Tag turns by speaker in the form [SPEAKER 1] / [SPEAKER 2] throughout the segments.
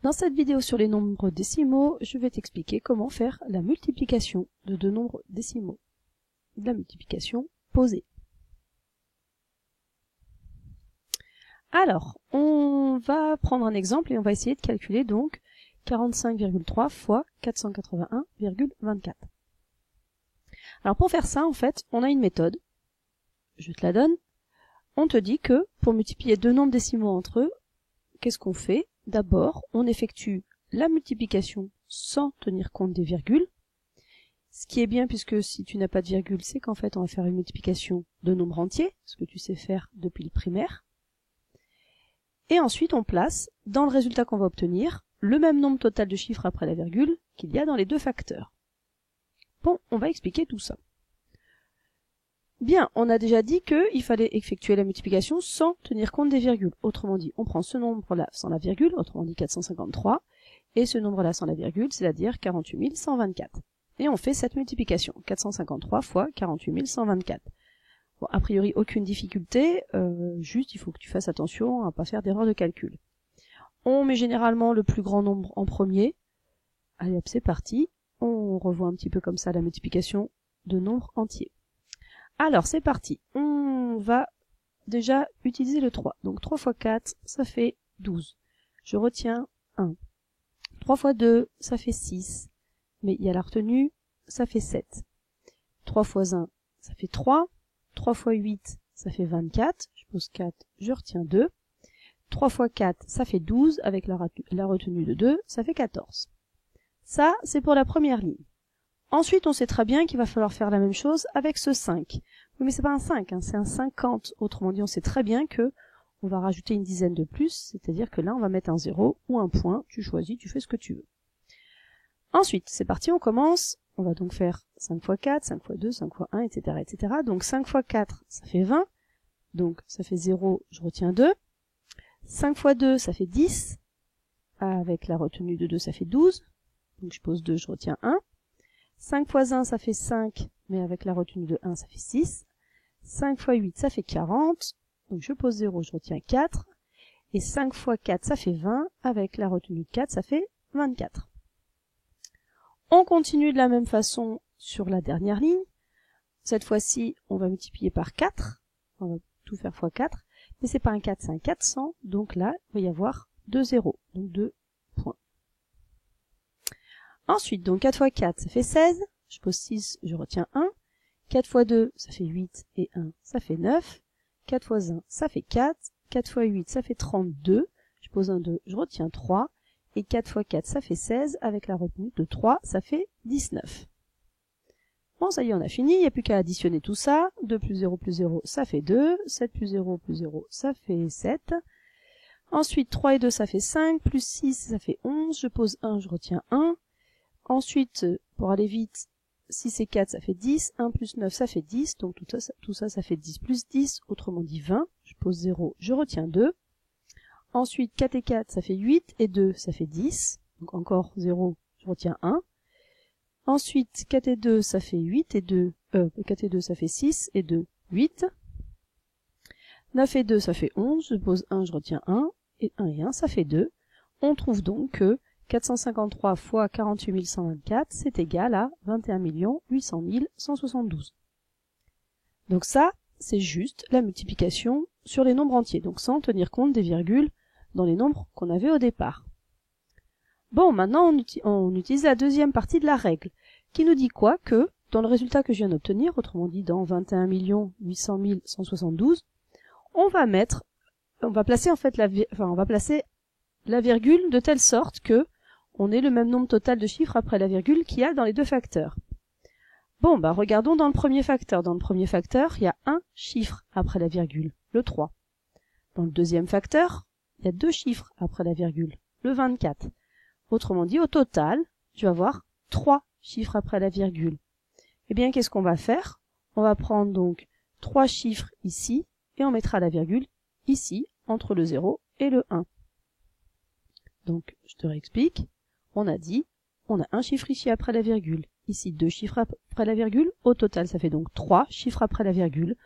[SPEAKER 1] Dans cette vidéo sur les nombres décimaux, je vais t'expliquer comment faire la multiplication de deux nombres décimaux. La multiplication posée. Alors, on va prendre un exemple et on va essayer de calculer donc 45,3 fois 481,24. Alors pour faire ça, en fait, on a une méthode. Je te la donne. On te dit que pour multiplier deux nombres décimaux entre eux, qu'est-ce qu'on fait? D'abord, on effectue la multiplication sans tenir compte des virgules. Ce qui est bien, puisque si tu n'as pas de virgule, c'est qu'en fait on va faire une multiplication de nombres entiers, ce que tu sais faire depuis le primaire. Et ensuite on place, dans le résultat qu'on va obtenir, le même nombre total de chiffres après la virgule qu'il y a dans les deux facteurs. Bon, on va expliquer tout ça. Bien, on a déjà dit qu'il fallait effectuer la multiplication sans tenir compte des virgules. Autrement dit, on prend ce nombre-là sans la virgule, autrement dit 453, et ce nombre-là sans la virgule, c'est-à-dire 48 124. Et on fait cette multiplication, 453 fois 48 124. Bon, a priori, aucune difficulté, juste il faut que tu fasses attention à ne pas faire d'erreur de calcul. On met généralement le plus grand nombre en premier. Allez hop, c'est parti. On revoit un petit peu comme ça la multiplication de nombres entiers. Alors, c'est parti. On va déjà utiliser le 3. Donc 3 fois 4, ça fait 12. Je retiens 1. 3 fois 2, ça fait 6. Mais il y a la retenue, ça fait 7. 3 fois 1, ça fait 3. 3 fois 8, ça fait 24. Je pose 4, je retiens 2. 3 fois 4, ça fait 12. Avec la retenue de 2, ça fait 14. Ça, c'est pour la première ligne. Ensuite, on sait très bien qu'il va falloir faire la même chose avec ce 5. Oui, mais c'est pas un 5, hein, c'est un 50. Autrement dit, on sait très bien que on va rajouter une dizaine de plus, c'est-à-dire que là, on va mettre un 0 ou un point. Tu choisis, tu fais ce que tu veux. Ensuite, c'est parti, on commence. On va donc faire 5 fois 4, 5 fois 2, 5 fois 1, etc., etc. Donc 5 fois 4, ça fait 20. Donc ça fait 0, je retiens 2. 5 fois 2, ça fait 10. Avec la retenue de 2, ça fait 12. Donc je pose 2, je retiens 1. 5 fois 1, ça fait 5, mais avec la retenue de 1, ça fait 6. 5 fois 8, ça fait 40. Donc je pose 0, je retiens 4. Et 5 fois 4, ça fait 20. Avec la retenue de 4, ça fait 24. On continue de la même façon sur la dernière ligne. Cette fois-ci, on va multiplier par 4. On va tout faire fois 4. Mais c'est pas un 4, c'est un 400. Donc là, il va y avoir 2 zéros. Donc 2 points. Ensuite, donc 4 fois 4, ça fait 16. Je pose 6, je retiens 1. 4 fois 2, ça fait 8. Et 1, ça fait 9. 4 fois 1, ça fait 4. 4 fois 8, ça fait 32. Je pose un 2, je retiens 3. Et 4 fois 4, ça fait 16. Avec la retenue de 3, ça fait 19. Bon, ça y est, on a fini. Il n'y a plus qu'à additionner tout ça. 2 plus 0 plus 0, ça fait 2. 7 plus 0 plus 0, ça fait 7. Ensuite, 3 et 2, ça fait 5. Plus 6, ça fait 11. Je pose 1, je retiens 1. Ensuite, pour aller vite, 6 et 4, ça fait 10. 1 plus 9, ça fait 10. Donc tout ça, ça fait 10 plus 10, autrement dit 20. Je pose 0, je retiens 2. Ensuite, 4 et 4, ça fait 8. Et 2, ça fait 10. Donc encore 0, je retiens 1. Ensuite, 4 et 2, ça fait 8. Et 4 et 2, ça fait 6. Et 2, 8. 9 et 2, ça fait 11. Je pose 1, je retiens 1. Et 1 et 1, ça fait 2. On trouve donc que 453 fois 48 124, c'est égal à 21 800 172. Donc ça, c'est juste la multiplication sur les nombres entiers, donc sans tenir compte des virgules dans les nombres qu'on avait au départ. Bon, maintenant on utilise la deuxième partie de la règle, qui nous dit quoi? Que dans le résultat que je viens d'obtenir, autrement dit dans 21 800 172, on va placer en fait la virgule de telle sorte que on ait le même nombre total de chiffres après la virgule qu'il y a dans les deux facteurs. Bon, bah regardons dans le premier facteur. Dans le premier facteur, il y a un chiffre après la virgule, le 3. Dans le deuxième facteur, il y a 2 chiffres après la virgule, le 24. Autrement dit, au total, tu vas avoir 3 chiffres après la virgule. Eh bien, qu'est-ce qu'on va faire? On va prendre donc 3 chiffres ici, et on mettra la virgule ici, entre le 0 et le 1. Donc, je te réexplique. On a dit, on a un chiffre ici après la virgule, ici 2 chiffres après la virgule, au total ça fait donc 3 chiffres après la virgule.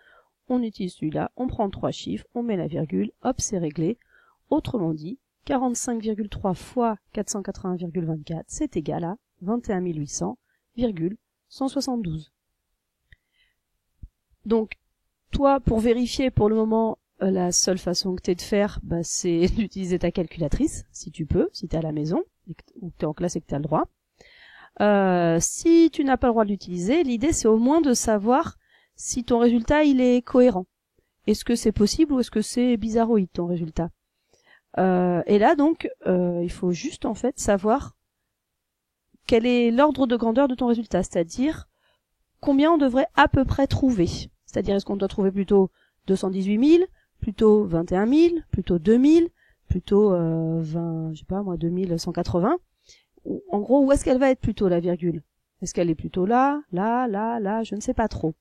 [SPEAKER 1] On utilise celui-là, on prend 3 chiffres, on met la virgule, hop, c'est réglé. Autrement dit, 45,3 fois 480,24, c'est égal à 21 800,172. Donc, toi, pour vérifier pour le moment, la seule façon que tu aies de faire, c'est d'utiliser ta calculatrice, si tu peux, si tu es à la maison, ou que tu es en classe et que tu as le droit. Si tu n'as pas le droit de l'utiliser, l'idée c'est au moins de savoir si ton résultat il est cohérent. Est-ce que c'est possible ou est-ce que c'est bizarroïde ton résultat? Et là donc, il faut juste en fait savoir quel est l'ordre de grandeur de ton résultat, c'est-à-dire combien on devrait à peu près trouver. C'est-à-dire est-ce qu'on doit trouver plutôt 218 000, plutôt 21 000, plutôt 2000, plutôt 2180. En gros, où est-ce qu'elle va être plutôt la virgule? Est-ce qu'elle est plutôt là, je ne sais pas trop.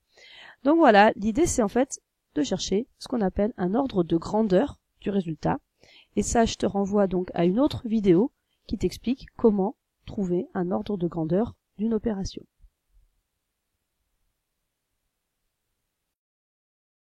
[SPEAKER 1] Donc voilà, l'idée c'est en fait de chercher ce qu'on appelle un ordre de grandeur du résultat. Et ça, je te renvoie donc à une autre vidéo qui t'explique comment trouver un ordre de grandeur d'une opération.